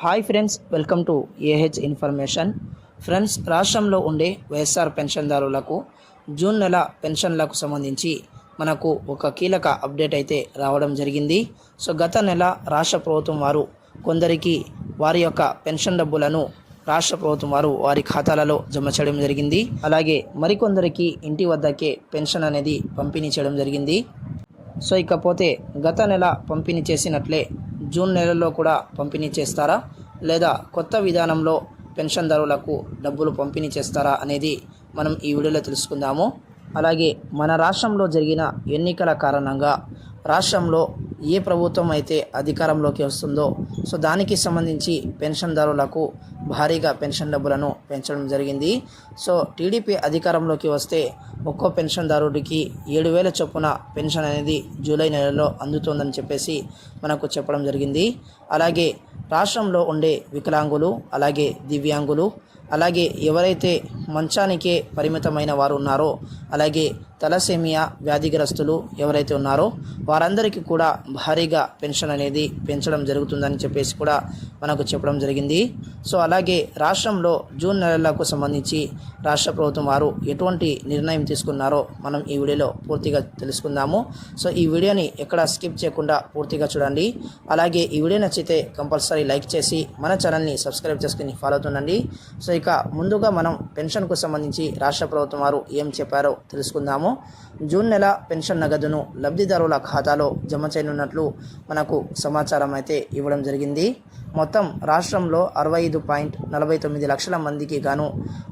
Hi friends, welcome to AH information. Friends, రాష్ట్రంలో ఉండే YSR పెన్షన్దారులకు June నెల పెన్షన్లకు సంబంధించి మనకు ఒక కీలక అప్డేట్ అయితే రావడం జరిగింది. సో గత నెల రాష్ట్ర ప్రభుత్వం వారు కొందరికి వారి యొక్క పెన్షన్ డబ్బులను రాష్ట్ర ప్రభుత్వం వారు వారి ఖాతాలలో జమ చేయడం జరిగింది. అలాగే మరికొందరికి ఇంటి వద్దకే పెన్షన్ అనేది పంపిణీ చేయడం జరిగింది. సో ఇకపోతే గత నెల పంపిణీ చేసినట్లే జూన్ నెలలో కూడా పంపిణీ చేస్తారా, లేదా కొత్త విధానంలో పెన్షన్దారులకు డబ్బులు పంపిణీ చేస్తారా అనేది మనం ఈ వీడియోలో తెలుసుకుందాము. అలాగే మన రాష్ట్రంలో జరిగిన ఎన్నికల కారణంగా రాష్ట్రంలో ఏ ప్రభుత్వం అయితే అధికారంలోకి వస్తుందో సో దానికి సంబంధించి పెన్షన్దారులకు భారీగా పెన్షన్ డబ్బులను పెంచడం జరిగింది. సో టీడీపీ అధికారంలోకి వస్తే ఒక్కో పెన్షన్దారుడికి 7,000 చొప్పున పెన్షన్ అనేది జూలై నెలలో అందుతుందని చెప్పేసి మనకు చెప్పడం జరిగింది. అలాగే రాష్ట్రంలో ఉండే వికలాంగులు, అలాగే దివ్యాంగులు, అలాగే ఎవరైతే మంచానికే పరిమితమైన వారు ఉన్నారో, అలాగే తలసేమియా వ్యాధిగ్రస్తులు ఎవరైతే ఉన్నారో వారందరికీ కూడా భారీగా పెన్షన్ అనేది పెంచడం జరుగుతుందని చెప్పేసి కూడా మనకు చెప్పడం జరిగింది. సో అలాగే రాష్ట్రంలో జూన్ నెలలకు సంబంధించి రాష్ట్ర ప్రభుత్వం వారు ఎటువంటి నిర్ణయం తీసుకున్నారో మనం ఈ వీడియోలో పూర్తిగా తెలుసుకుందాము. సో ఈ వీడియోని ఎక్కడ స్కిప్ చేయకుండా పూర్తిగా చూడండి. అలాగే ఈ వీడియో నచ్చితే కంపల్సరీ లైక్ చేసి మన ఛానల్ని సబ్స్క్రైబ్ చేసుకుని ఫాలో అవుతుండండి. సో ఇక ముందుగా మనం పెన్షన్కు సంబంధించి రాష్ట్ర ప్రభుత్వం వారు ఏం చెప్పారో తెలుసుకుందాము. జూన్ నెల పెన్షన్ నగదును లబ్ధిదారుల ఖాతాలో జమ చేయనున్నట్లు మనకు సమాచారం అయితే ఇవ్వడం జరిగింది. మొత్తం రాష్ట్రంలో 65.49 లక్షల మందికి గాను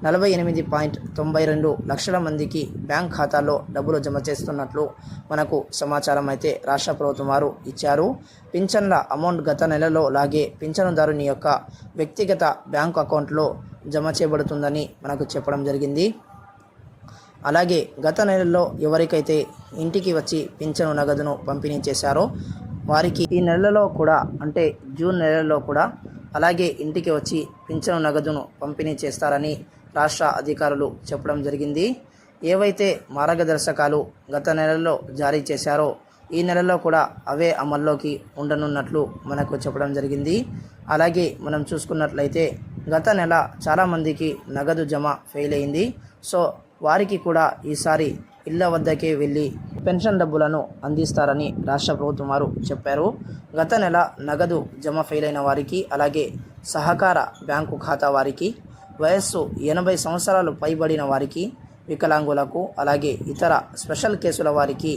48.92 లక్షల మందికి బ్యాంక్ ఖాతాల్లో డబ్బులు జమ చేస్తున్నట్లు మనకు సమాచారం అయితే రాష్ట్ర ప్రభుత్వం వారు ఇచ్చారు. పింఛన్ల అమౌంట్ గత నెలలో లాగే పింఛనుదారుని యొక్క వ్యక్తిగత బ్యాంకు అకౌంట్లో జమ చేయబడుతుందని మనకు చెప్పడం జరిగింది. అలాగే గత నెలలో ఎవరికైతే ఇంటికి వచ్చి పింఛను నగదును పంపిణీ చేశారో వారికి ఈ నెలలో కూడా, అంటే జూన్ నెలలో కూడా అలాగే ఇంటికి వచ్చి పింఛను నగదును పంపిణీ చేస్తారని రాష్ట్ర అధికారులు చెప్పడం జరిగింది. ఏవైతే మార్గదర్శకాలు గత నెలలో జారీ చేశారో ఈ నెలలో కూడా అవే అమల్లోకి ఉండనున్నట్లు మనకు చెప్పడం జరిగింది. అలాగే మనం చూసుకున్నట్లయితే గత నెల చాలామందికి నగదు జమ ఫెయిల్ అయింది. సో వారికి కూడా ఈసారి ఇళ్ల వద్దకే వెళ్ళి పెన్షన్ డబ్బులను అందిస్తారని రాష్ట్ర ప్రభుత్వం వారు చెప్పారు. గత నెల నగదు జమ ఫెయిల్ అయిన వారికి, అలాగే సహకార బ్యాంకు ఖాతా వారికి, వయస్సు 80 సంవత్సరాలు పైబడిన వారికి, వికలాంగులకు, అలాగే ఇతర స్పెషల్ కేసుల వారికి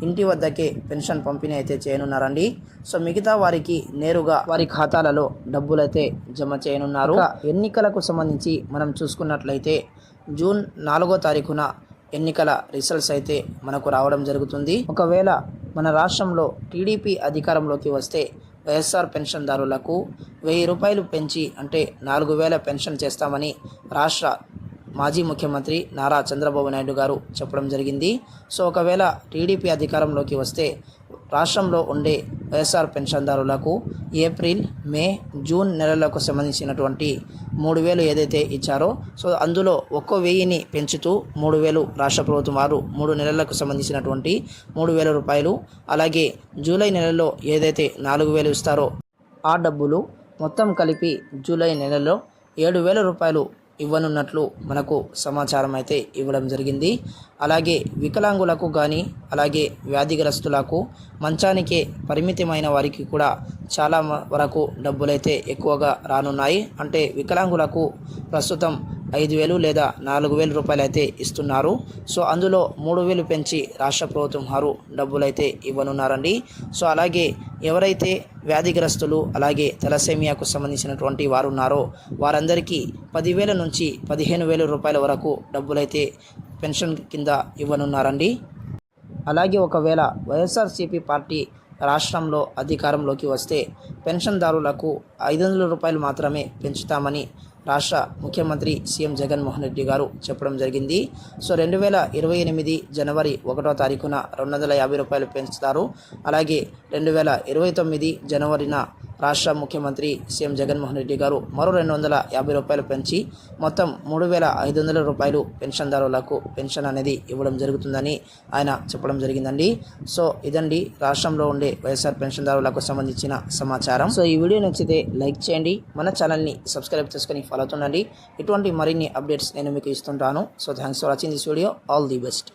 ఇంటి వద్దకే పెన్షన్ పంపిణీ అయితే చేయనున్నారండి. సో మిగతా వారికి నేరుగా వారి ఖాతాలలో డబ్బులైతే జమ చేయనున్నారు. ఎన్నికలకు సంబంధించి మనం చూసుకున్నట్లయితే జూన్ 4వ తారీఖున ఎన్నికల రిజల్ట్స్ అయితే మనకు రావడం జరుగుతుంది. ఒకవేళ మన రాష్ట్రంలో టీడీపీ అధికారంలోకి వస్తే వైఎస్ఆర్ పెన్షన్దారులకు 1,000 రూపాయలు పెంచి, అంటే 4,000 పెన్షన్ చేస్తామని రాష్ట్ర మాజీ ముఖ్యమంత్రి నారా చంద్రబాబు నాయుడు గారు చెప్పడం జరిగింది. సో ఒకవేళ టీడీపీ అధికారంలోకి వస్తే రాష్ట్రంలో ఉండే వైఎస్ఆర్ పెన్షన్దారులకు ఏప్రిల్, మే, జూన్ నెలలకు సంబంధించినటువంటి 3,000 ఏదైతే ఇచ్చారో సో అందులో 1,000ని పెంచుతూ 3,000 రాష్ట్ర ప్రభుత్వం వారు 3 నెలలకు సంబంధించినటువంటి 3,000 రూపాయలు, అలాగే జూలై నెలలో ఏదైతే 4,000 ఇస్తారో ఆ డబ్బులు మొత్తం కలిపి జూలై నెలలో 7,000 రూపాయలు ఇవ్వనున్నట్లు మనకు సమాచారం అయితే ఇవ్వడం జరిగింది. అలాగే వికలాంగులకు కానీ, అలాగే వ్యాధిగ్రస్తులకు, మంచానికే పరిమితమైన వారికి కూడా చాలా వరకు డబ్బులైతే ఎక్కువగా రానున్నాయి. అంటే వికలాంగులకు ప్రస్తుతం 5,000 లేదా 4,000 రూపాయలు అయితే ఇస్తున్నారు. సో అందులో 3,000 పెంచి రాష్ట్ర ప్రభుత్వం వారు డబ్బులైతే ఇవ్వనున్నారండి. సో అలాగే ఎవరైతే వ్యాధిగ్రస్తులు, అలాగే తలసేమియాకు సంబంధించినటువంటి వారు ఉన్నారో వారందరికీ 10,000 నుంచి 15,000 రూపాయల వరకు డబ్బులైతే పెన్షన్ కింద ఇవ్వనున్నారండి. అలాగే ఒకవేళ వైఎస్ఆర్సీపీ పార్టీ రాష్ట్రంలో అధికారంలోకి వస్తే పెన్షన్దారులకు 500 రూపాయలు మాత్రమే పెంచుతామని రాష్ట్ర ముఖ్యమంత్రి సీఎం జగన్మోహన్ రెడ్డి గారు చెప్పడం జరిగింది. సో 2028 జనవరి 1వ తారీఖున 250 రూపాయలు పెంచుతారు. అలాగే 2029 జనవరిన రాష్ట్ర ముఖ్యమంత్రి సీఎం జగన్మోహన్ రెడ్డి గారు మరో 250 రూపాయలు పెంచి మొత్తం 3,500 రూపాయలు పెన్షన్దారులకు పెన్షన్ అనేది ఇవ్వడం జరుగుతుందని ఆయన చెప్పడం జరిగిందండి. సో ఇదండి రాష్ట్రంలో ఉండే వైఎస్ఆర్ పెన్షన్దారులకు సంబంధించిన సమాచారం. సో ఈ వీడియో నచ్చితే లైక్ చేయండి, మన ఛానల్ని సబ్స్క్రైబ్ చేసుకొని ఫాలో అవుతుండండి. ఇటువంటి మరిన్ని అప్డేట్స్ నేను మీకు ఇస్తుంటాను. So thanks for watching this video. All the best.